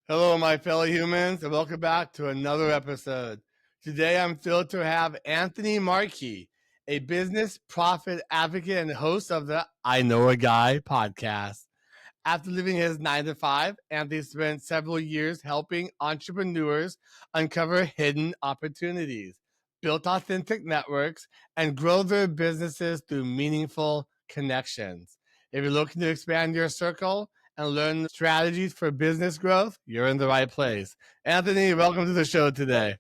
Hello, my fellow humans, and welcome back to another episode. Today, I'm thrilled to have Anthony Markey, a business profit advocate and host of the I Know a Guy podcast. After living his 9 to 5, Anthony spent several years helping entrepreneurs uncover hidden opportunities, build authentic networks, and grow their businesses through meaningful connections. If you're looking to expand your circle and learn strategies for business growth, you're in the right place. Anthony, welcome to the show today.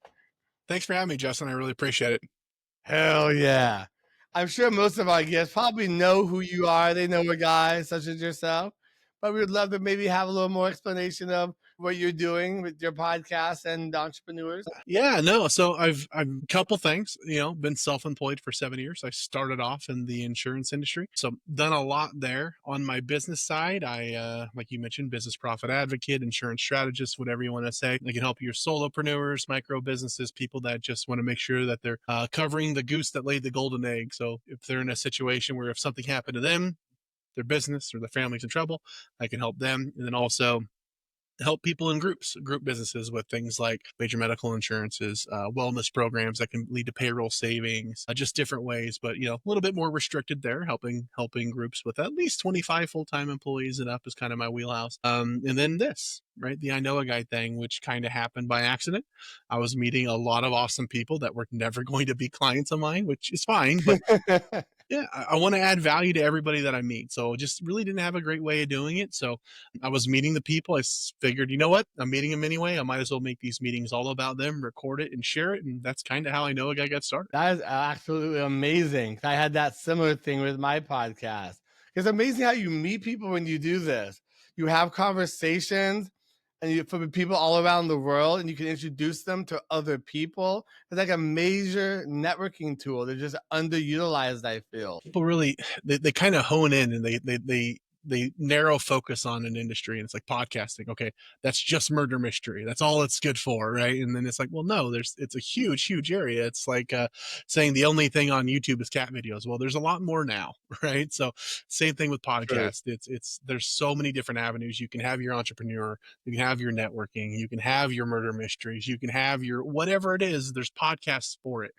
Thanks for having me, Justin. I really appreciate it. Hell yeah. I'm sure most of our guests probably know who you are. They know a guy such as yourself, but we would love to maybe have a little more explanation of what you're doing with your podcast and entrepreneurs. Yeah, no. So I've a couple things, been self-employed for 7 years. I started off in the insurance industry. So done a lot there. On my business side, I like you mentioned, business profit advocate, insurance strategist, whatever you want to say. I can help your solopreneurs, micro businesses, people that just want to make sure that they're covering the goose that laid the golden egg. So if they're in a situation where if something happened to them, their business or their family's in trouble, I can help them. And then also help people in group businesses with things like major medical insurances, wellness programs that can lead to payroll savings, just different ways, but a little bit more restricted there, helping groups with at least 25 full-time employees and up is kind of my wheelhouse. And then this, right, the I Know a Guy thing, which kind of happened by accident. I was meeting a lot of awesome people that were never going to be clients of mine, which is fine, but yeah, I want to add value to everybody that I meet. So just really didn't have a great way of doing it. So I was meeting the people. I figured, you know what? I'm meeting them anyway. I might as well make these meetings all about them, record it and share it. And that's kind of how I Know a Guy got started. That is absolutely amazing. I had that similar thing with my podcast. It's amazing how you meet people when you do this. You have conversations and you for people all around the world, and you can introduce them to other people. It's like a major networking tool. They're just underutilized, I feel. People really, they kind of hone in and they narrow focus on an industry, and it's like podcasting. Okay, that's just murder mystery. That's all it's good for, right? And then it's like, well, no, it's a huge area. It's like saying the only thing on YouTube is cat videos. Well, there's a lot more now, right? So same thing with podcast. It's there's so many different avenues. You can have your entrepreneur, you can have your networking, you can have your murder mysteries, you can have your whatever it is. There's podcasts for it.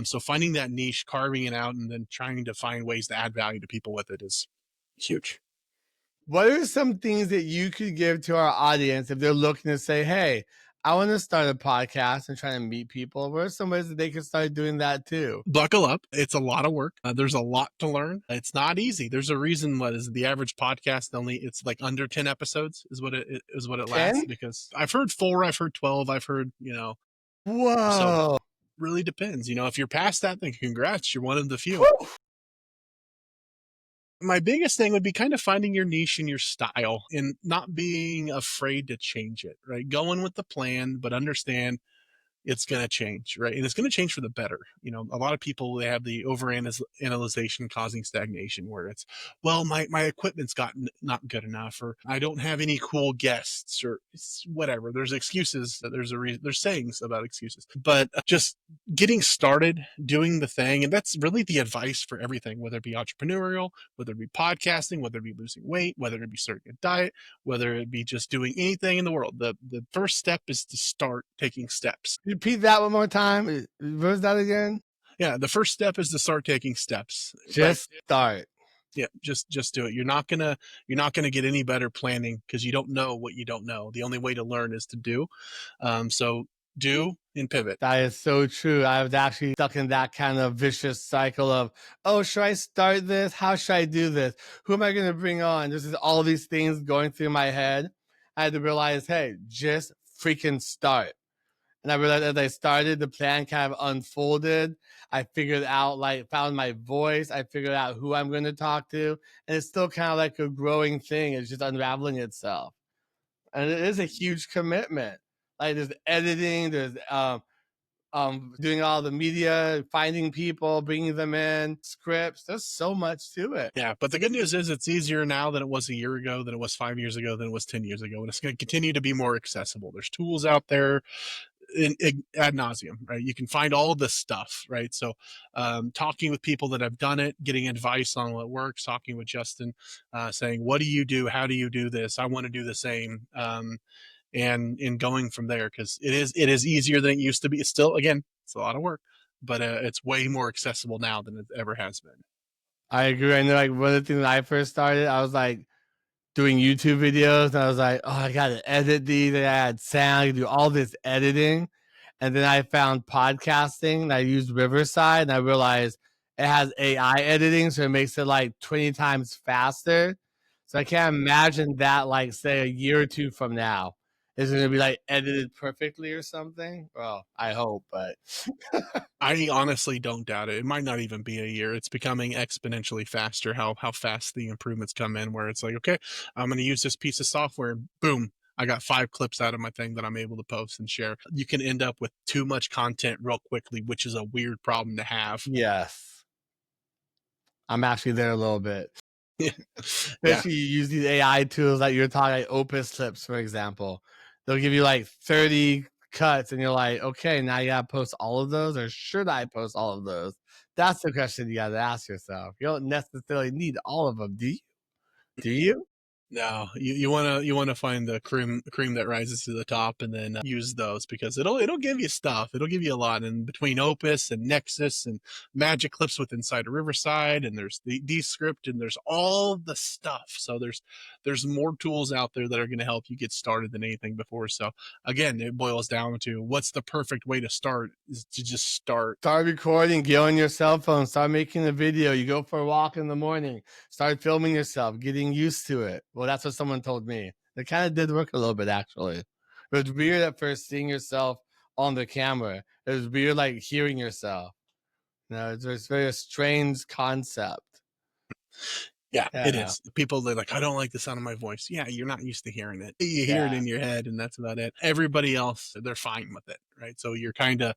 So finding that niche, carving it out, and then trying to find ways to add value to people with it is huge. What are some things that you could give to our audience if they're looking to say, hey, I want to start a podcast and try to meet people? What are some ways that they can start doing that too? Buckle up. It's a lot of work. There's a lot to learn. It's not easy. There's a reason what is the average podcast it's like under 10 episodes is what it lasts, 10? because I've heard 4, I've heard 12, I've heard, so Whoa. really depends. If you're past that, then congrats, you're one of the few. Woo. My biggest thing would be kind of finding your niche and your style and not being afraid to change it, right? Going with the plan, but understand it's going to change, right? And it's going to change for the better. A lot of people, they have the overanalyzation causing stagnation, where it's, well, my equipment's not good enough, or I don't have any cool guests, or whatever. There's excuses. There's sayings about excuses, but just getting started, doing the thing. And that's really the advice for everything, whether it be entrepreneurial, whether it be podcasting, whether it be losing weight, whether it be starting a diet, whether it be just doing anything in the world. The first step is to start taking steps. Repeat that one more time. What was that again? Yeah, the first step is to start taking steps. Just start. Yeah, just do it. You're not gonna get any better planning because you don't know what you don't know. The only way to learn is to do. So do and pivot. That is so true. I was actually stuck in that kind of vicious cycle of, oh, should I start this? How should I do this? Who am I going to bring on? This is all these things going through my head. I had to realize, hey, just freaking start. And I realized as I started, the plan kind of unfolded. I figured out, found my voice. I figured out who I'm going to talk to. And it's still kind of like a growing thing. It's just unraveling itself. And it is a huge commitment. Like there's editing, there's doing all the media, finding people, bringing them in, scripts. There's so much to it. Yeah, but the good news is it's easier now than it was a year ago, than it was 5 years ago, than it was 10 years ago. And it's going to continue to be more accessible. There's tools out there ad nauseum, right? You can find all this stuff, right? So talking with people that have done it, getting advice on what works, talking with Justin, saying, what do you do? How do you do this? I want to do the same. and going from there, because it is easier than it used to be. It's still, again, it's a lot of work, but it's way more accessible now than it ever has been. I agree. I know, like, one of the things when I first started, I was like doing YouTube videos, and I was like, oh, I gotta edit these, and I had sound, I do all this editing. And then I found podcasting, and I used Riverside, and I realized it has AI editing, so it makes it like 20 times faster. So I can't imagine that, like, say, a year or two from now, is it gonna be like edited perfectly or something? Well, I hope, but I honestly don't doubt it. It might not even be a year. It's becoming exponentially faster how fast the improvements come in, where it's like, okay, I'm going to use this piece of software. Boom. I got 5 clips out of my thing that I'm able to post and share. You can end up with too much content real quickly, which is a weird problem to have. yes, I'm actually there a little bit. Yeah. Especially you use these AI tools like you're talking, like Opus Clips, for example. They'll give you like 30 cuts, and you're like, okay, now you gotta post all of those, or should I post all of those? That's the question you gotta ask yourself. You don't necessarily need all of them, do you? Do you? No, you wanna find the cream that rises to the top, and then use those, because it'll give you stuff. It'll give you a lot. And between Opus and Nexus and Magic Clips with inside of Riverside, and there's the Descript, and there's all the stuff. So there's more tools out there that are going to help you get started than anything before. So again, it boils down to, what's the perfect way to start? Is to just start. Start recording, get on your cell phone, start making a video. You go for a walk in the morning, start filming yourself, getting used to it. Well, that's what someone told me. It kind of did work a little bit, actually. It was weird at first seeing yourself on the camera. It was weird, like, hearing yourself. No, it's very strange concept. Yeah, it Yeah, is. People, they're like, I don't like the sound of my voice. Yeah, you're not used to hearing it. You hear it yeah. in your head, and that's about it. Everybody else, they're fine with it, right? So you're kind of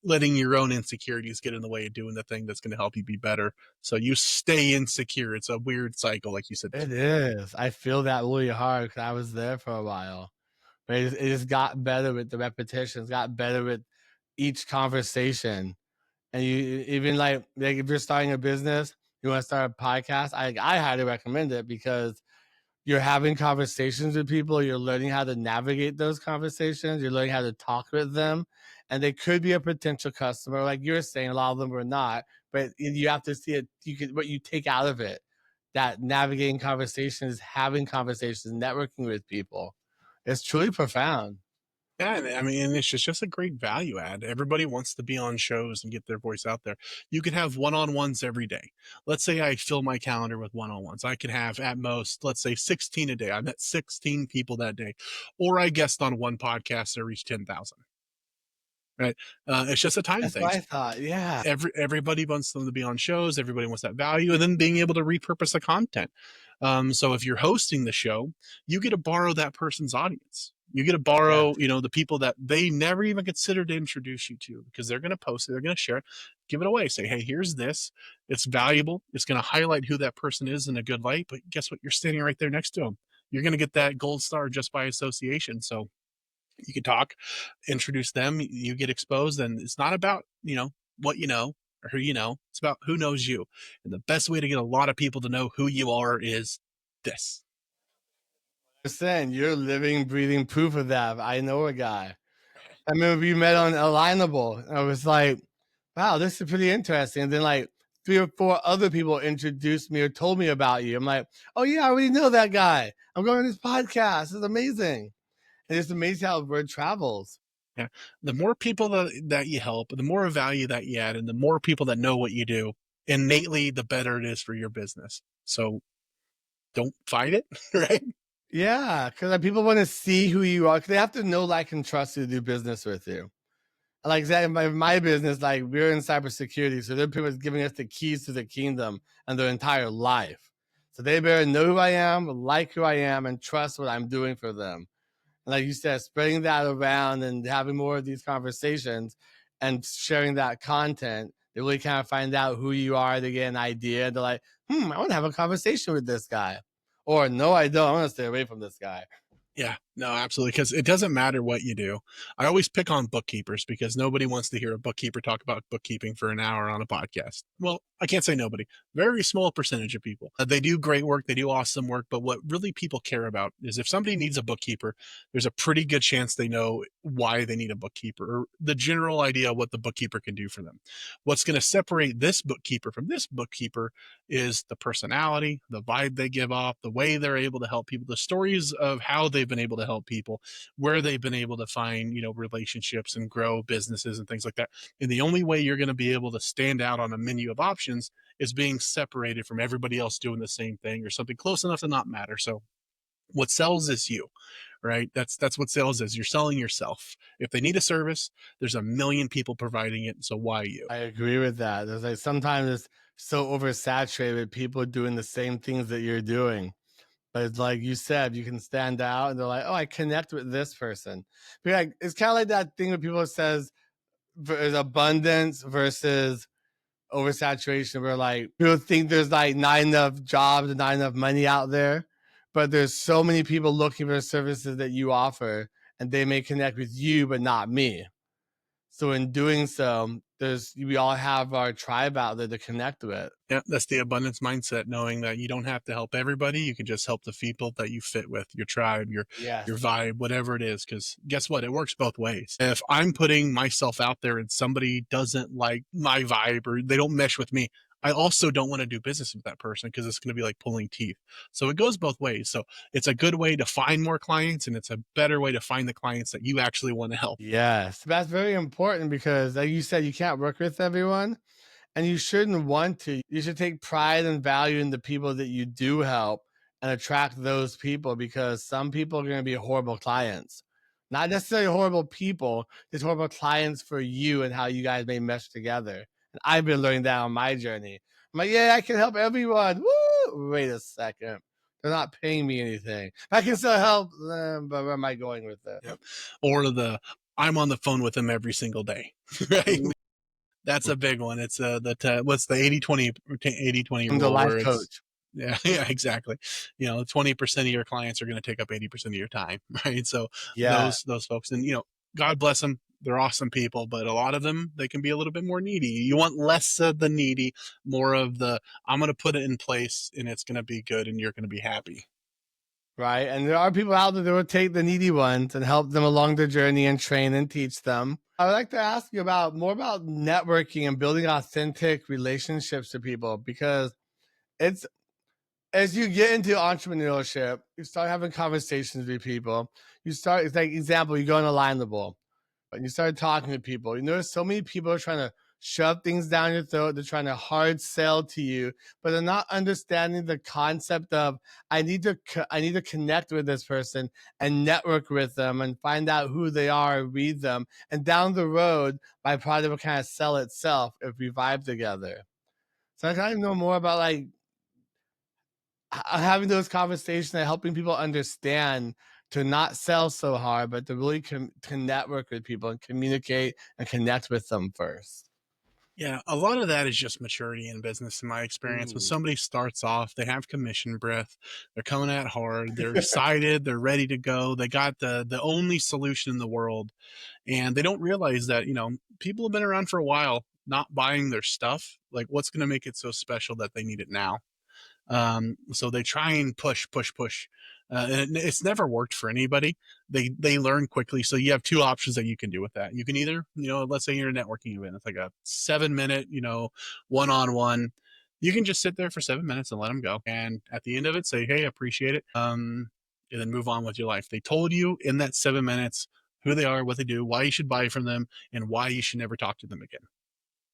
letting your own insecurities get in the way of doing the thing that's going to help you be better. So you stay insecure. It's a weird cycle, like you said. It is. I feel that really hard because I was there for a while. But it just got better with the repetitions, got better with each conversation. And you even like if you're starting a business, you want to start a podcast, I highly recommend it because you're having conversations with people, you're learning how to navigate those conversations, you're learning how to talk with them, and they could be a potential customer, like you're saying, a lot of them are not, but you have to see it, you can what you take out of it, that navigating conversations, having conversations, networking with people. It's truly profound. Yeah, and I mean, and it's just a great value add. Everybody wants to be on shows and get their voice out there. You could have one-on-ones every day. Let's say I fill my calendar with one-on-ones. I could have at most, let's say, 16 a day. I met 16 people that day, or I guest on one podcast that reached 10,000. Right? It's just a time That's thing. what I thought. Yeah. Everybody wants them to be on shows. Everybody wants that value, and then being able to repurpose the content. So if you're hosting the show, you get to borrow that person's audience. You get to Yes. borrow, the people that they never even considered to introduce you to, because they're going to post it, they're going to share it, give it away. Say, hey, here's this. It's valuable. It's going to highlight who that person is in a good light. But guess what? You're standing right there next to them. You're going to get that gold star just by association. So you can talk, introduce them, you get exposed, and it's not about, what you know or who you know. It's about who knows you. And the best way to get a lot of people to know who you are is this. Percent. You're living, breathing proof of that. I know a guy. I remember we met on Alignable. I was like, wow, this is pretty interesting. And then like 3 or 4 other people introduced me or told me about you. I'm like, oh yeah, I already know that guy. I'm going to this podcast. It's amazing. And it's amazing how word travels. Yeah. The more people that you help, the more value that you add, and the more people that know what you do, innately, the better it is for your business. So don't fight it, right? Yeah, because people want to see who you are. 'Cause they have to know, like, and trust you to do business with you. Like that in my business, like we're in cybersecurity, so they're pretty much giving us the keys to the kingdom and their entire life. So they better know who I am, like who I am, and trust what I'm doing for them. And like you said, spreading that around and having more of these conversations and sharing that content, they really kind of find out who you are. They get an idea. They're like, I want to have a conversation with this guy. Or no, I don't. I want to stay away from this guy. Yeah, No, absolutely, because it doesn't matter what you do. I always pick on bookkeepers because nobody wants to hear a bookkeeper talk about bookkeeping for an hour on a podcast. Well, I can't say nobody. Very small percentage of people. They do great work, they do awesome work, but what really people care about is if somebody needs a bookkeeper, there's a pretty good chance they know why they need a bookkeeper or the general idea of what the bookkeeper can do for them. What's going to separate this bookkeeper from this bookkeeper is the personality, the vibe they give off, the way they're able to help people, the stories of how they've been able to help people, where they've been able to find, relationships and grow businesses and things like that. And the only way you're going to be able to stand out on a menu of options is being separated from everybody else doing the same thing or something close enough to not matter. So what sells is you, right? That's what sales is. You're selling yourself. If they need a service, there's a million people providing it. So why you? I agree with that. There's like sometimes it's so oversaturated with people doing the same things that you're doing. But it's like you said, you can stand out and they're like, oh, I connect with this person. But like it's kind of like that thing where people says there's abundance versus oversaturation where like people think there's like not enough jobs and not enough money out there. But there's so many people looking for services that you offer and they may connect with you, but not me. So in doing so, we all have our tribe out there to connect with. Yeah, that's the abundance mindset, knowing that you don't have to help everybody. You can just help the people that you fit with, your tribe, your Yes. vibe, whatever it is. Because guess what? It works both ways. If I'm putting myself out there and somebody doesn't like my vibe or they don't mesh with me, I also don't want to do business with that person because it's going to be like pulling teeth. So it goes both ways. So it's a good way to find more clients and it's a better way to find the clients that you actually want to help. Yes. That's very important because like you said, you can't work with everyone. And you shouldn't want to. You should take pride and value in the people that you do help and attract those people because some people are going to be horrible clients. Not necessarily horrible people, just horrible clients for you and how you guys may mesh together. And I've been learning that on my journey. I'm like, yeah, I can help everyone. Woo! Wait a second. They're not paying me anything. I can still help them, but where am I going with it? Yep. Or I'm on the phone with them every single day, right? Ooh, That's a big one. It's what's the 80/20 80/20 I'm the rule life where it's coach. yeah, yeah, exactly. 20% of your clients are going to take up 80% of your time, right? So Yeah. those folks, and God bless them. They're awesome people, but a lot of them they can be a little bit more needy. You want less of the needy, more of the I'm going to put it in place and it's going to be good and you're going to be happy. Right. And there are people out there that will take the needy ones and help them along their journey and train and teach them. I would like to ask you about more about networking and building authentic relationships to people because it's as you get into entrepreneurship, you start having conversations with people. It's like example, you go on Alignable and you start talking to people. You notice so many people are trying to shove things down your throat. They're trying to hard sell to you, but they're not understanding the concept of I need to connect with this person and network with them and find out who they are and read them. And down the road, my product will kind of sell itself if we vibe together. So I kind of know more about like having those conversations and helping people understand to not sell so hard, but to really to network with people and communicate and connect with them first. Yeah, a lot of that is just maturity in business, in my experience. When Ooh. somebody starts off, they have commission breath, they're coming at hard, they're excited, they're ready to go, they got the only solution in the world, and they don't realize that people have been around for a while, not buying their stuff. Like, what's going to make it so special that they need it now? So they try and push, and it's never worked for anybody. They learn quickly. So you have two options that you can do with that. You can either, let's say you're a networking event, it's like a 7 minute, one on one. You can just sit there for 7 minutes and let them go. And at the end of it, say, hey, appreciate it. And then move on with your life. They told you in that 7 minutes who they are, what they do, why you should buy from them, and why you should never talk to them again.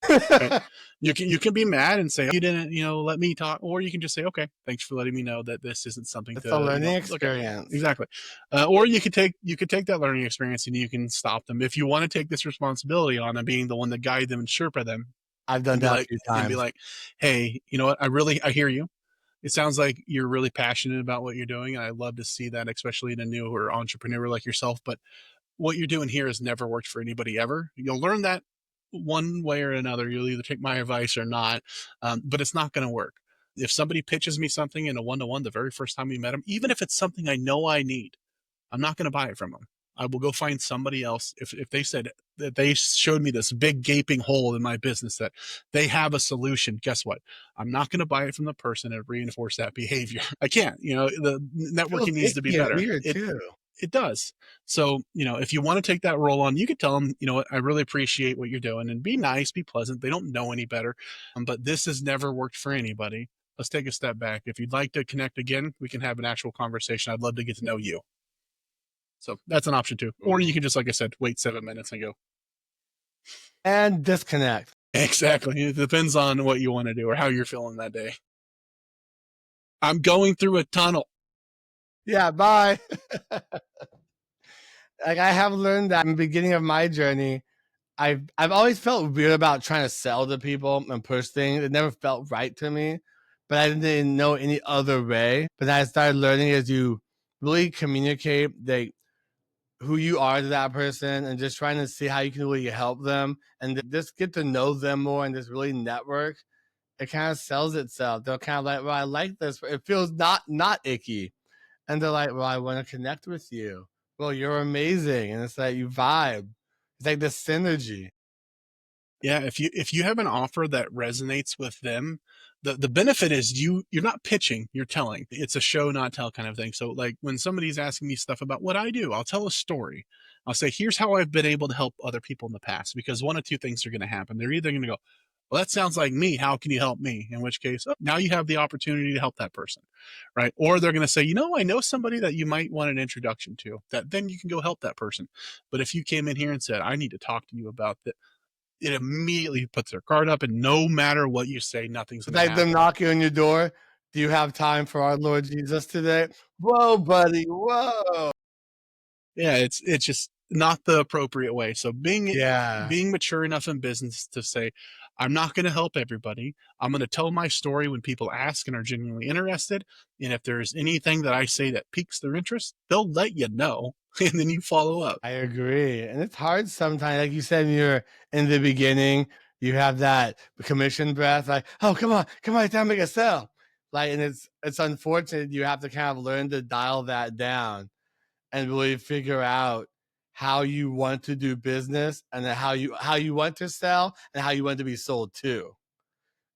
Right. You can be mad and say you didn't let me talk, or you can just say okay, thanks for letting me know that this isn't something It's a to learning look at. experience. Exactly. Or you could take that learning experience and you can stop them if you want to take this responsibility on and being the one to guide them and sherpa them I've done and be that a like few and be times. like, hey, you know what, I hear you. It sounds like you're really passionate about what you're doing, and I love to see that, especially in a newer entrepreneur like yourself. But what you're doing here has never worked for anybody ever. You'll learn that one way or another. You'll either take my advice or not, but it's not going to work. If somebody pitches me something in a one-to-one the very first time we met them, even if it's something I know I need, I'm not going to buy it from them. I will go find somebody else. If they said that they showed me this big gaping hole in my business that they have a solution, guess what? I'm not going to buy it from the person and reinforce that behavior. I can't. The Feels networking needs to be icky and better. weird too. It does. So, if you want to take that role on, you could tell them, what, I really appreciate what you're doing, and be nice, be pleasant. They don't know any better. But this has never worked for anybody. Let's take a step back. If you'd like to connect again, we can have an actual conversation. I'd love to get to know you. So that's an option too. Or you can just, like I said, wait 7 minutes and go. And disconnect. Exactly. It depends on what you want to do or how you're feeling that day. I'm going through a tunnel. Yeah, bye. Like I have learned that in the beginning of my journey, I've always felt weird about trying to sell to people and push things. It never felt right to me, but I didn't know any other way. But I started learning as you really communicate who you are to that person and just trying to see how you can really help them and just get to know them more and just really network. It kind of sells itself. They're kind of like, well, I like this. It feels not icky. And they're like, well, I want to connect with you. Well, you're amazing. And it's like you vibe. It's like this synergy. Yeah, if you have an offer that resonates with them, the benefit is you're not pitching, you're telling. It's a show not tell kind of thing. So like when somebody's asking me stuff about what I do, I'll tell a story. I'll say, here's how I've been able to help other people in the past, because one of two things are going to happen. They're either going to go, well, that sounds like me. How can you help me? In which case, oh, now you have the opportunity to help that person, right? Or they're going to say, I know somebody that you might want an introduction to. That then you can go help that person. But if you came in here and said, I need to talk to you about that, it immediately puts their guard up, and no matter what you say, nothing's It's going to like them happen. knocking on your door. Do you have time for our Lord Jesus today? Whoa, buddy. Whoa. Yeah, it's just not the appropriate way. So Yeah, being mature enough in business to say, I'm not going to help everybody. I'm going to tell my story when people ask and are genuinely interested. And if there's anything that I say that piques their interest, they'll let you know, and then you follow up. I agree. And it's hard sometimes. Like you said, when you're in the beginning, you have that commission breath, like, oh, come on, time to make a sell. Like, and it's unfortunate you have to kind of learn to dial that down and really figure out how you want to do business and then how you want to sell and how you want to be sold to.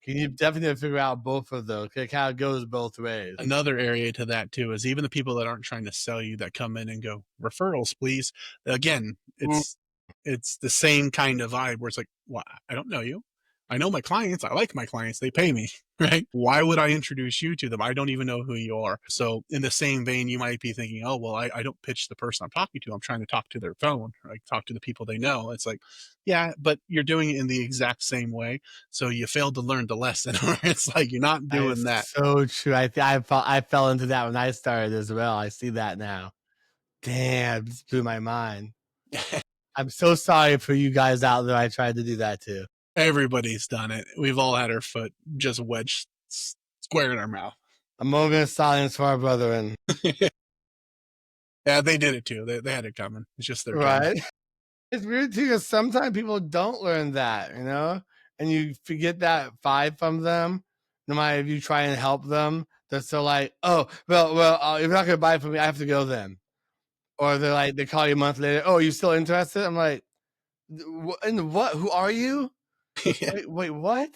You definitely figure out both of those. It kind of goes both ways. Another area to that too is even the people that aren't trying to sell you, that come in and go, referrals please. Again, Mm. it's the same kind of vibe where it's like, well, I don't know you, I know my clients, I like my clients, they pay me, right? Why would I introduce you to them? I don't even know who you are. So in the same vein, you might be thinking, oh well, I don't pitch the person I'm talking to, I'm trying to talk to their phone, like talk to the people they know. It's like, yeah, but you're doing it in the exact same way, so you failed to learn the lesson. Or it's like you're not That doing is that. so true. I fell into that when I started as well. I see that now. Damn, this blew my mind. I'm so sorry for you guys out there. I tried to do that too. Everybody's done it. We've all had our foot just wedged square in our mouth. A moment of silence for our brethren. Yeah, they did it too. They had it coming. It's just their turn. Right? It's weird too because sometimes people don't learn that, and you forget that vibe from them. No matter if you try and help them, they're still like, "Oh, well, if you're not gonna buy it from me, I have to go then." Or they're like, they call you a month later. Oh, you still interested? I'm like, and what? Who are you? Wait, what?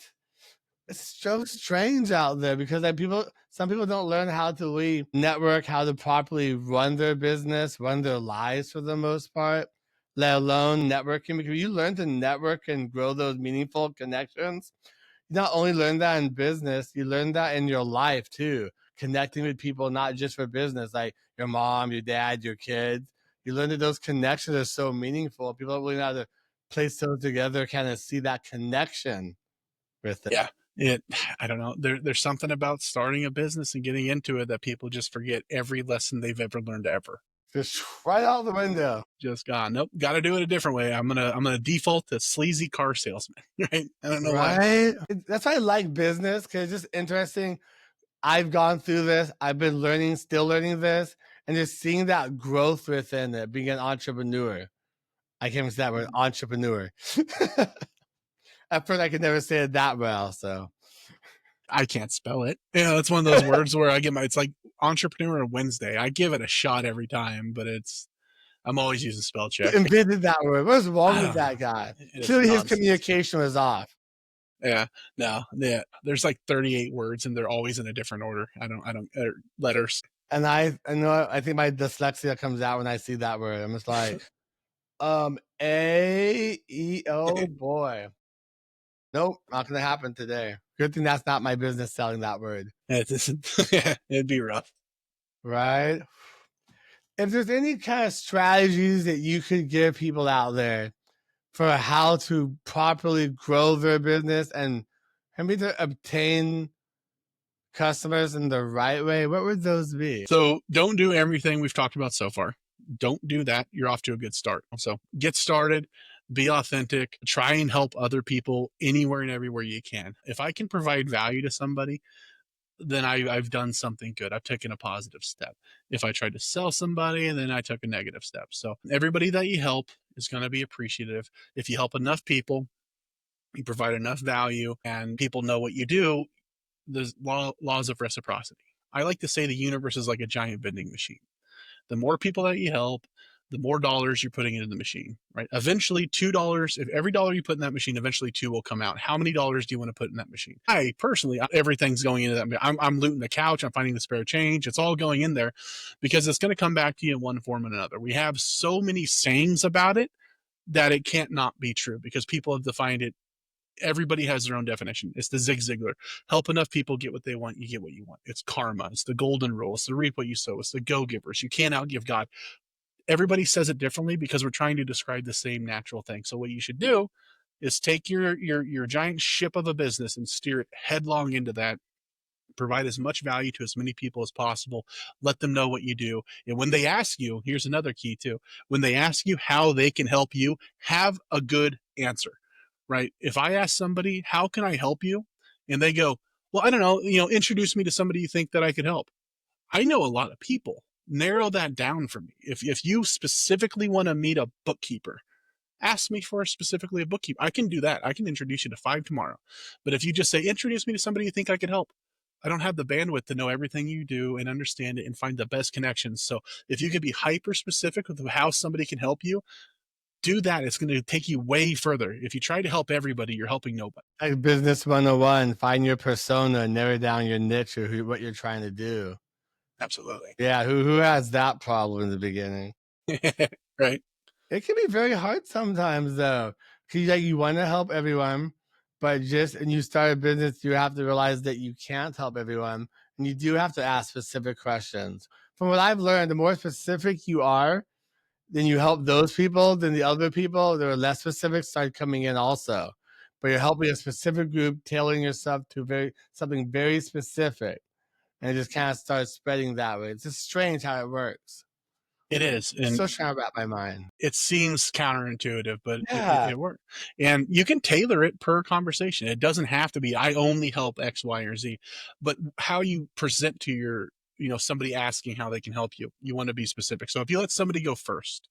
It's so strange out there because like some people don't learn how to really network, how to properly run their business, run their lives for the most part, let alone networking. Because you learn to network and grow those meaningful connections, you not only learn that in business, you learn that in your life too. Connecting with people, not just for business, like your mom, your dad, your kids. You learn that those connections are so meaningful. People don't really know how to place those together, kind of see that connection with it. Yeah. It I don't know. There's something about starting a business and getting into it that people just forget every lesson they've ever learned ever. Just right out the window. Just gone. Nope. Gotta do it a different way. I'm gonna default to sleazy car salesman. Right? I don't know why. Right? That's why I like business because it's just interesting. I've gone through this. I've been learning, still learning this, and just seeing that growth within it, being an entrepreneur. I can't even say that word, entrepreneur. At first, I could never say it that well. So, I can't spell it. It's one of those words where it's like Entrepreneur Wednesday. I give it a shot every time, but I'm always using spell check. Invented that word. What's wrong I with don't know. that guy? It's Clearly, his nonsense. communication was off. Yeah, no, yeah. There's like 38 words, and they're always in a different order. I don't letters. And I know I think my dyslexia comes out when I see that word. I'm just like, oh boy. Nope, not gonna happen today. Good thing that's not my business selling that word. It'd be rough. Right? If there's any kind of strategies that you could give people out there for how to properly grow their business and maybe to obtain customers in the right way, what would those be? So don't do everything we've talked about so far. Don't do that. You're off to a good start. So get started, be authentic, try and help other people anywhere and everywhere you can. If I can provide value to somebody, then I've done something good. I've taken a positive step. If I tried to sell somebody, then I took a negative step. So everybody that you help is going to be appreciative. If you help enough people, you provide enough value, and people know what you do, there's laws of reciprocity. I like to say the universe is like a giant vending machine. The more people that you help, the more dollars you're putting into the machine, right? Eventually, $2, if every dollar you put in that machine, eventually two will come out. How many dollars do you want to put in that machine? I personally, everything's going into that. I'm looting the couch. I'm finding the spare change. It's all going in there because it's going to come back to you in one form or another. We have so many sayings about it that it can't not be true because people have defined it. Everybody has their own definition. It's the Zig Ziglar. Help enough people get what they want, you get what you want. It's karma. It's the golden rule. It's the reap what you sow. It's the go-givers. You can't outgive God. Everybody says it differently because we're trying to describe the same natural thing. So what you should do is take your giant ship of a business and steer it headlong into that. Provide as much value to as many people as possible. Let them know what you do. And when they ask you, here's another key too. When they ask you how they can help you, have a good answer, right? If I ask somebody, how can I help you? And they go, well, I don't know, introduce me to somebody you think that I could help. I know a lot of people. Narrow that down for me. If you specifically want to meet a bookkeeper, ask me for specifically a bookkeeper. I can do that. I can introduce you to 5 tomorrow. But if you just say, introduce me to somebody you think I could help, I don't have the bandwidth to know everything you do and understand it and find the best connections. So if you could be hyper specific with how somebody can help you, do that. It's going to take you way further. If you try to help everybody, you're helping nobody. Like business 101, find your persona, narrow down your niche or what you're trying to do. Absolutely. Yeah, who has that problem in the beginning? Right. It can be very hard sometimes though, because you want to help everyone, but and you start a business, you have to realize that you can't help everyone, and you do have to ask specific questions. From what I've learned, the more specific you are, then you help those people, then the other people that are less specific start coming in also. But you're helping a specific group, tailoring yourself to something very specific, and it just kind of starts spreading that way. It's just strange how it works. It is. I'm And still trying to wrap my mind. it seems counterintuitive, but Yeah. it works. And you can tailor it per conversation. It doesn't have to be, I only help X, Y, or Z, but how you present to somebody asking how they can help you, you want to be specific. So if you let somebody go first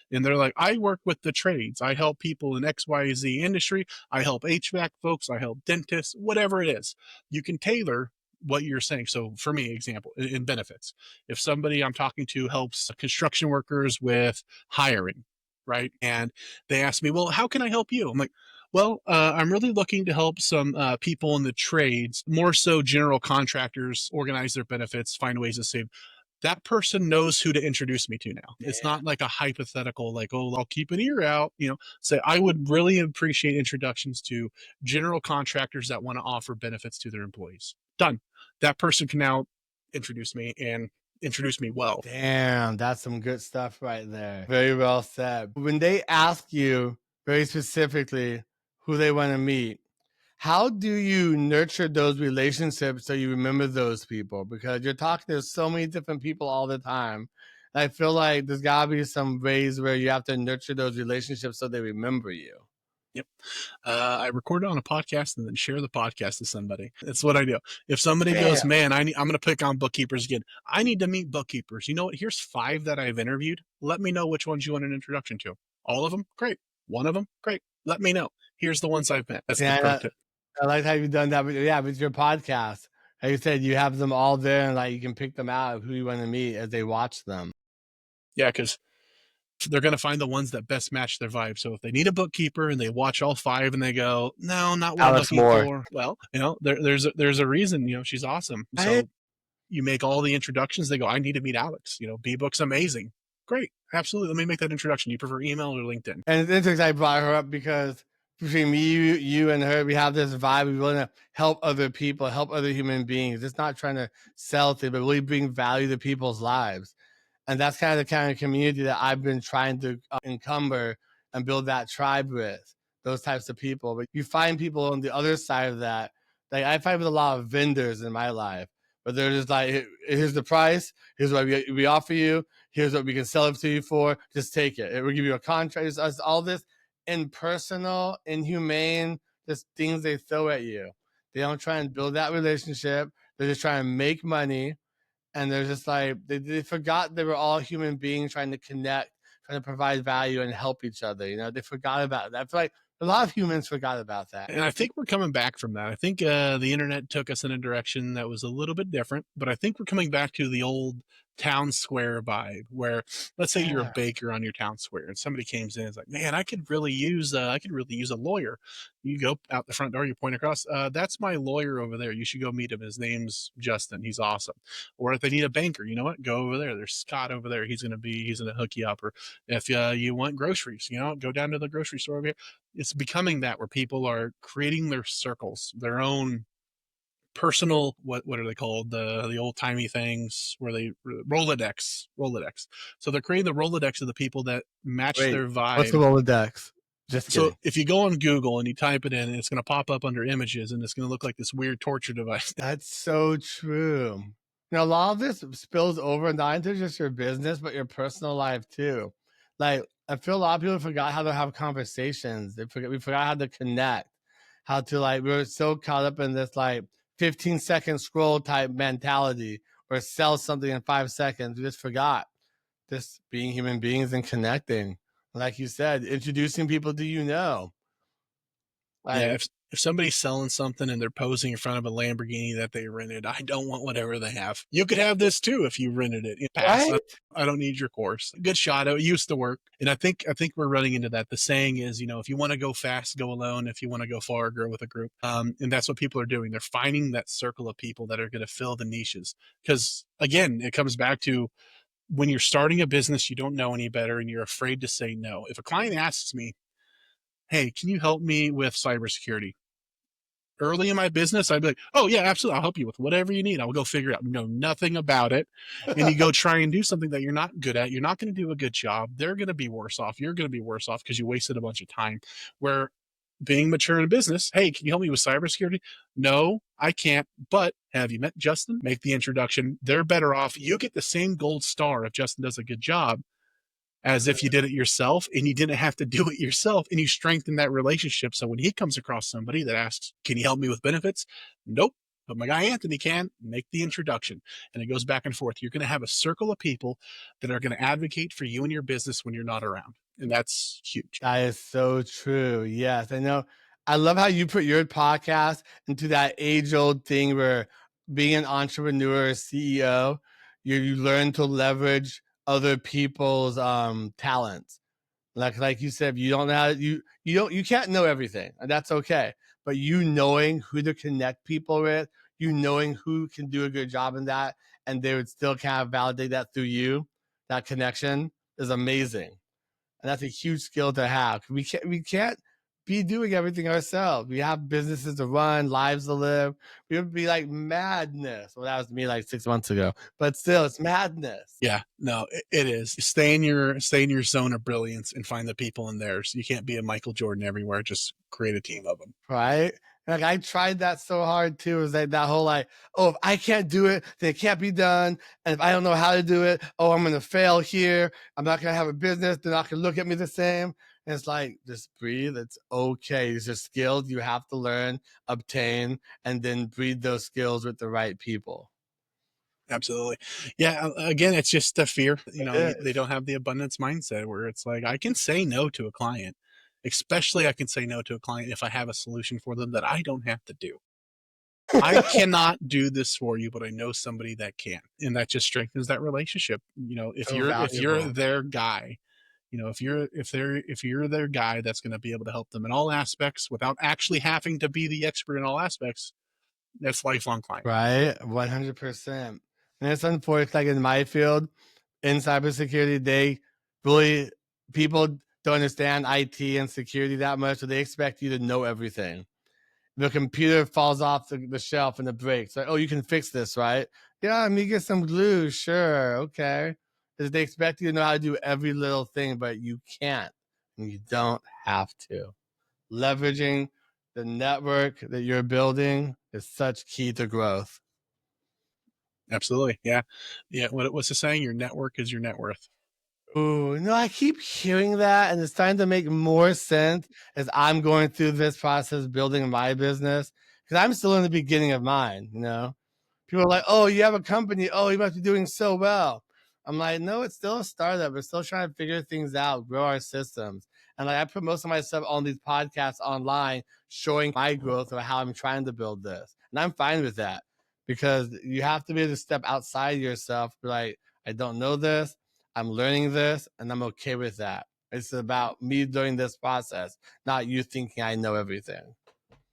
and they're like, I work with the trades, I help people in XYZ industry, I help HVAC folks, I help dentists, whatever it is, you can tailor what you're saying. So for me, example, in benefits, if somebody I'm talking to helps construction workers with hiring, right? And they ask me, well, how can I help you? I'm like, well, I'm really looking to help some people in the trades, more so general contractors, organize their benefits, find ways to save. That person knows who to introduce me to now. It's not like a hypothetical, like, oh, I'll keep an ear out. Say, I would really appreciate introductions to general contractors that want to offer benefits to their employees. Done. That person can now introduce me and introduce me well. Damn, that's some good stuff right there. Very well said. When they ask you very specifically who they want to meet, how do you nurture those relationships so you remember those people? Because you're talking to so many different people all the time. I feel like there's got to be some ways where you have to nurture those relationships so they remember you. Yep. I record it on a podcast and then share the podcast to somebody. That's what I do. If somebody goes, man, I'm going to pick on bookkeepers again. I need to meet bookkeepers. You know what? Here's 5 that I've interviewed. Let me know which ones you want an introduction to. All of them? Great. One of them? Great. Let me know. Here's the ones I've met. That's the pro tip. I like how you've done that with, yeah, with your podcast. Like you said, you have them all there and like you can pick them out of who you want to meet as they watch them. Yeah, because they're going to find the ones that best match their vibe. So if they need a bookkeeper and they watch all five and they go, no, not what I'm Alex looking Moore. for. Well, there's a reason, she's awesome. Right? So you make all the introductions. They go, I need to meet Alex. B-Book's amazing. Great. Absolutely. Let me make that introduction. You prefer email or LinkedIn? And it's interesting I brought her up because between me, you and her, we have this vibe. We want to help other people, help other human beings. It's not trying to sell things, but really bring value to people's lives. And that's kind of community that I've been trying to encumber and build that tribe with those types of people. But you find people on the other side of that. Like I find with a lot of vendors in my life, but they're just like, here's the price, here's what we offer you, here's what we can sell it to you for. Just take it. It will give you a contract. It's all this impersonal, inhumane, just things they throw at you. They don't try and build that relationship. They're just trying to make money, and they're just like they forgot they were all human beings trying to connect, trying to provide value and help each other. They forgot about that. I feel like a lot of humans forgot about that. And I think we're coming back from that. I think the internet took us in a direction that was a little bit different, but I think we're coming back to the old town square vibe where, let's say you're a Yeah. baker on your town square and somebody came in and is like, man, I could really use a lawyer. You go out the front door, you point across, that's my lawyer over there. You should go meet him. His name's Justin. He's awesome. Or if they need a banker, you know what? Go over there. There's Scott over there. He's going to hook you up. Or if you want groceries, go down to the grocery store over here. It's becoming that where people are creating their circles, their own personal, what are they called, the old timey things where they Rolodex. So they're creating the Rolodex of the people that match Wait, their what's the vibe. Rolodex? Just So kidding. if you go on Google and you type it in, it's going to pop up under images and it's going to look like this weird torture device. That's so true. A lot of this spills over not into just your business, but your personal life too. Like I feel a lot of people forgot how to have conversations. We forgot how to connect, how to like we were so caught up in this like 15-second scroll type mentality or sell something in 5 seconds. We just forgot just being human beings and connecting. Like you said, introducing people to Yeah, like if somebody's selling something and they're posing in front of a Lamborghini that they rented, I don't want whatever they have. You could have this too if you rented it. Pass. right? I don't need your course. Good shot. It used to work, and I think we're running into that. The saying is, if you want to go fast, go alone. If you want to go far, go with a group. And that's what people are doing. They're finding that circle of people that are going to fill the niches. Because again, it comes back to when you're starting a business, you don't know any better, and you're afraid to say no. If a client asks me, hey, can you help me with cybersecurity? Early in my business, I'd be like, oh, yeah, absolutely. I'll help you with whatever you need. I'll go figure it out. Know nothing about it. And you go try and do something that you're not good at. You're not going to do a good job. They're going to be worse off. You're going to be worse off because you wasted a bunch of time. Where being mature in business, hey, can you help me with cybersecurity? No, I can't. But have you met Justin? Make the introduction. They're better off. You get the same gold star if Justin does a good job as if you did it yourself and you didn't have to do it yourself and you strengthen that relationship. So when he comes across somebody that asks, can you help me with benefits? Nope. But my guy Anthony can. Make the introduction. And it goes back and forth. You're going to have a circle of people that are going to advocate for you and your business when you're not around. And that's huge. That is so true. Yes, I know. I love how you put your podcast into that age old thing where being an entrepreneur or CEO, you learn to leverage other people's talents. Like you said, you don't know how you can't know everything, and that's okay. But you knowing who to connect people with, you knowing who can do a good job in that, and they would still kind of validate that through you, that connection is amazing. And that's a huge skill to have. We can't be doing everything ourselves. We have businesses to run, lives to live. We would be like madness. Well, that was me like 6 months ago, but still, it's madness. Yeah, no, it is. Stay in your zone of brilliance and find the people in theirs. You can't be a Michael Jordan everywhere. Just create a team of them. Right? Like I tried that so hard too. Is like that whole like, oh, if I can't do it, then it can't be done. And if I don't know how to do it, oh, I'm gonna fail here. I'm not gonna have a business. They're not gonna look at me the same. And it's like just breathe. It's okay. These are skills you have to learn, obtain, and then breed those skills with the right people. Absolutely. Yeah. Again, it's just a fear. It They is. don't have the abundance mindset where it's like, I can say no to a client. Especially I can say no to a client if I have a solution for them that I don't have to do. I cannot do this for you, but I know somebody that can. And that just strengthens that relationship. You know, So if you're valuable. their guy, you know, if you're their guy that's going to be able to help them in all aspects without actually having to be the expert in all aspects, that's lifelong client. Right? 100%. And it's unfortunate, like in my field, in cybersecurity, they really, people don't understand IT and security that much, so they expect you to know everything. The computer falls off the shelf and it breaks. Like, oh, you can fix this, right? Yeah, let me get some glue. Sure. Okay. Because they expect you to know how to do every little thing, but you can't. And you don't have to. Leveraging the network that you're building is such key to growth. Absolutely. Yeah. Yeah. What's the saying? Your network is your net worth. Ooh, no, I keep hearing that, and it's starting to make more sense as I'm going through this process building my business because I'm still in the beginning of mine, you know? People are like, "Oh, you have a company. Oh, you must be doing so well." I'm like, "No, it's still a startup. We're still trying to figure things out, grow our systems." And like, I put most of my stuff on these podcasts online, showing my growth of how I'm trying to build this, and I'm fine with that because you have to be able to step outside yourself. Be like, I don't know this. I'm learning this, and I'm okay with that. It's about me doing this process, not you thinking I know everything.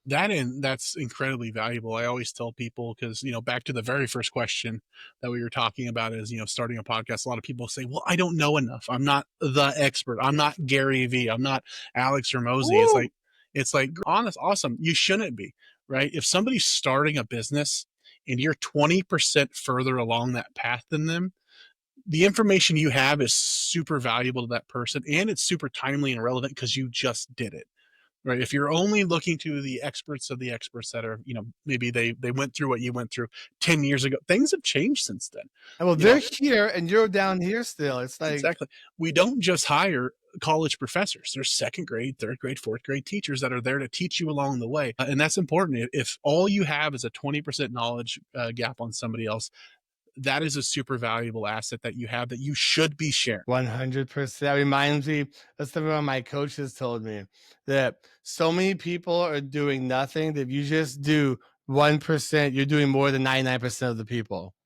That's incredibly valuable. I always tell people because, you know, back to the very first question that we were talking about is, you know, starting a podcast. A lot of people say, well, I don't know enough. I'm not the expert. I'm not Gary Vee. I'm not Alex Ramosi. Woo! It's like honest, awesome. You shouldn't be, right? If somebody's starting a business and you're 20% further along that path than them, the information you have is super valuable to that person and it's super timely and relevant because you just did it. Right. If you're only looking to the experts of the experts that are, you know, maybe they went through what you went through 10 years ago, things have changed since then. Well, You know, they're here and you're down here still. It's like, exactly. We don't just hire college professors. There's second grade, third grade, fourth grade teachers that are there to teach you along the way. And that's important. If all you have is a 20% knowledge gap on somebody else, that is a super valuable asset that you have that you should be sharing. 100%. That reminds me of something one of my coaches told me that so many people are doing nothing that if you just do 1%, you're doing more than 99% of the people.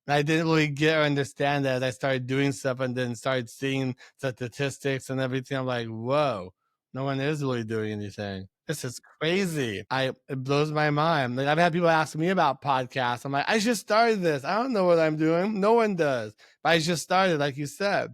And I didn't really get or understand that as I started doing stuff and then started seeing the statistics and everything. I'm like, whoa, no one is really doing anything. This is crazy. It blows my mind. Like I've had people ask me about podcasts. I'm like, I just started this. I don't know what I'm doing. No one does. But I just started, like you said.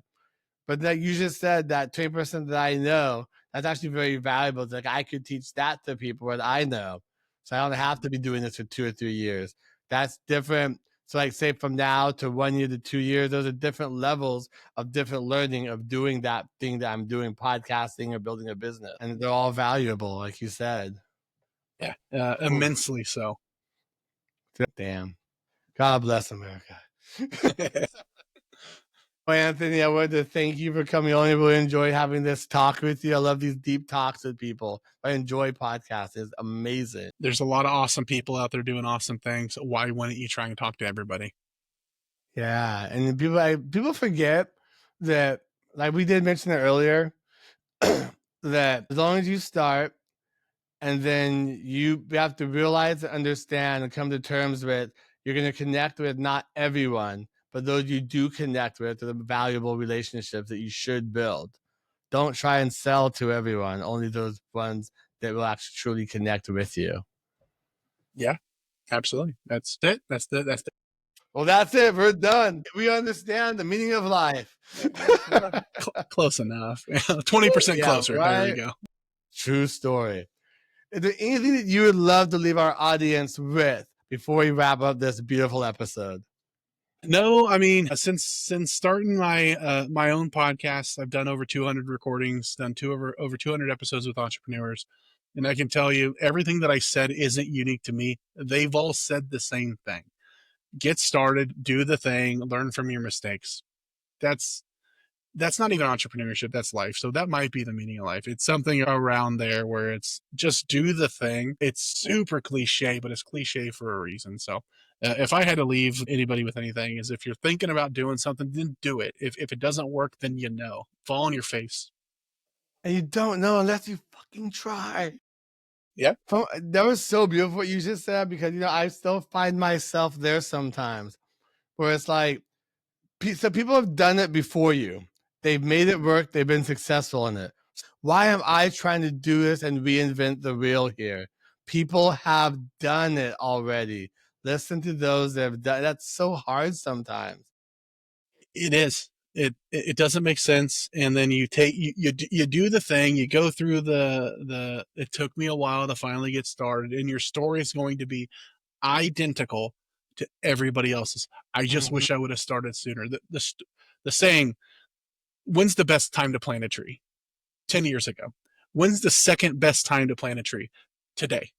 But like you just said, that 20% that I know, that's actually very valuable. It's like I could teach that to people what I know. So I don't have to be doing this for 2 or 3 years. That's different. So like say from now to 1 year to 2 years, those are different levels of different learning of doing that thing that I'm doing, podcasting or building a business. And they're all valuable, like you said. Yeah, Oof. immensely so. Damn. God bless America. Well, Anthony, I wanted to thank you for coming on. I really enjoyed having this talk with you. I love these deep talks with people. I enjoy podcasts. It's amazing. There's a lot of awesome people out there doing awesome things. Why wouldn't you try and talk to everybody? Yeah. And people forget that, like we did mention it earlier, that as long as you start and then you have to realize and understand and come to terms with you're going to connect with not everyone, but those you do connect with are the valuable relationships that you should build. Don't try and sell to everyone, only those ones that will actually truly connect with you. Yeah, absolutely. That's it. That's the Well, that's it. We're done. We understand the meaning of life. close enough. 20% Yeah, closer. There we right. go. True story. Is there anything that you would love to leave our audience with before we wrap up this beautiful episode? No, I mean, since starting my own podcast, I've done over 200 recordings, done over 200 episodes with entrepreneurs, and I can tell you everything that I said isn't unique to me. They've all said the same thing. Get started, do the thing, learn from your mistakes. That's that's not even entrepreneurship, that's life. So that might be the meaning of life. It's something around there where it's just do the thing. It's super cliche, but it's cliche for a reason. So if I had to leave anybody with anything, is if you're thinking about doing something, then do it. If it doesn't work, then you know, fall on your face. And you don't know unless you fucking try. Yeah. That was so beautiful what you just said, because I still find myself there sometimes where it's like, so people have done it before you. They've made it work. They've been successful in it. Why am I trying to do this and reinvent the wheel here? People have done it already. Listen to those that have done. That's so hard sometimes. It is. It doesn't make sense, and then you do the thing, you go through the it took me a while to finally get started, and your story is going to be identical to everybody else's. I just Mhm. wish I would have started sooner. The saying, when's the best time to plant a tree? 10 years ago. When's the second best time to plant a tree? Today.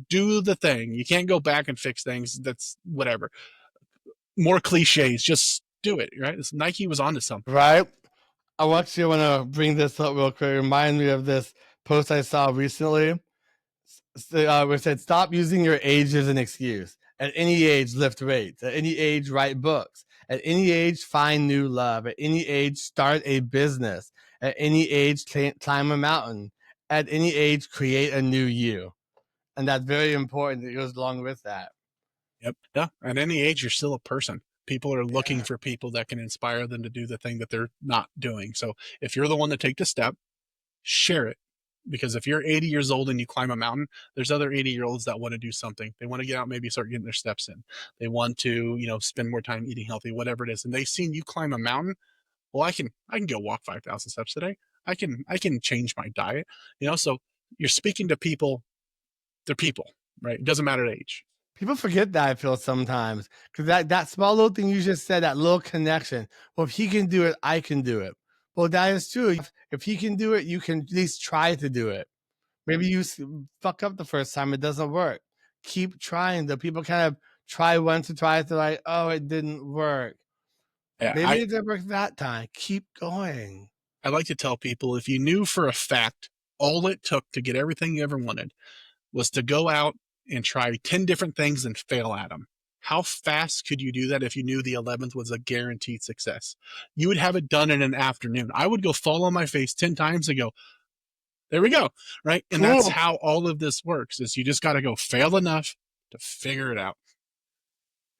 Do the thing. You can't go back and fix things. That's whatever. More cliches. Just do it, right? Nike was onto something. Right? I actually want to bring this up real quick. Remind me of this post I saw recently. We said, stop using your age as an excuse. At any age, lift weights. At any age, write books. At any age, find new love. At any age, start a business. At any age, climb a mountain. At any age, create a new you. And that's very important. It goes along with that. Yep. Yeah. At any age, you're still a person. People are looking Yeah. for people that can inspire them to do the thing that they're not doing. So if you're the one to take the step, share it. Because if you're 80 years old and you climb a mountain, there's other 80-year-olds that want to do something. They want to get out, maybe start getting their steps in. They want to, spend more time eating healthy, whatever it is. And they've seen you climb a mountain. Well, I can go walk 5,000 steps today. I can change my diet. So you're speaking to people. They're people, right? It doesn't matter age. People forget that, I feel sometimes, because that small little thing you just said, that little connection. Well, if he can do it, I can do it. Well, that is true. If he can do it, you can at least try to do it. Maybe you fuck up the first time, it doesn't work. Keep trying. The people kind of try once or twice, they're like, oh, it didn't work. Yeah, Maybe it didn't work that time. Keep going. I like to tell people, if you knew for a fact all it took to get everything you ever wanted was to go out and try 10 different things and fail at them, how fast could you do that if you knew the 11th was a guaranteed success? You would have it done in an afternoon. I would go fall on my face 10 times and go, there we go. Right. And that's Cool. how all of this works, is you just got to go fail enough to figure it out.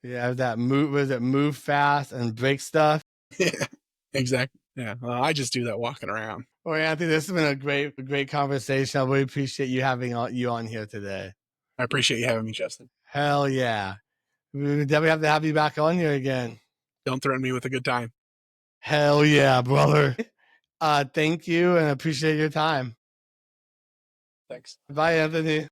Yeah, that move, was it move fast and break stuff? Yeah, exactly. Yeah. Well, I just do that walking around. Well, Anthony, this has been a great conversation. I really appreciate you having you on here today. I appreciate you having me, Justin. Hell yeah. We definitely have to have you back on here again. Don't threaten me with a good time. Hell yeah, brother. Thank you and appreciate your time. Thanks. Bye, Anthony.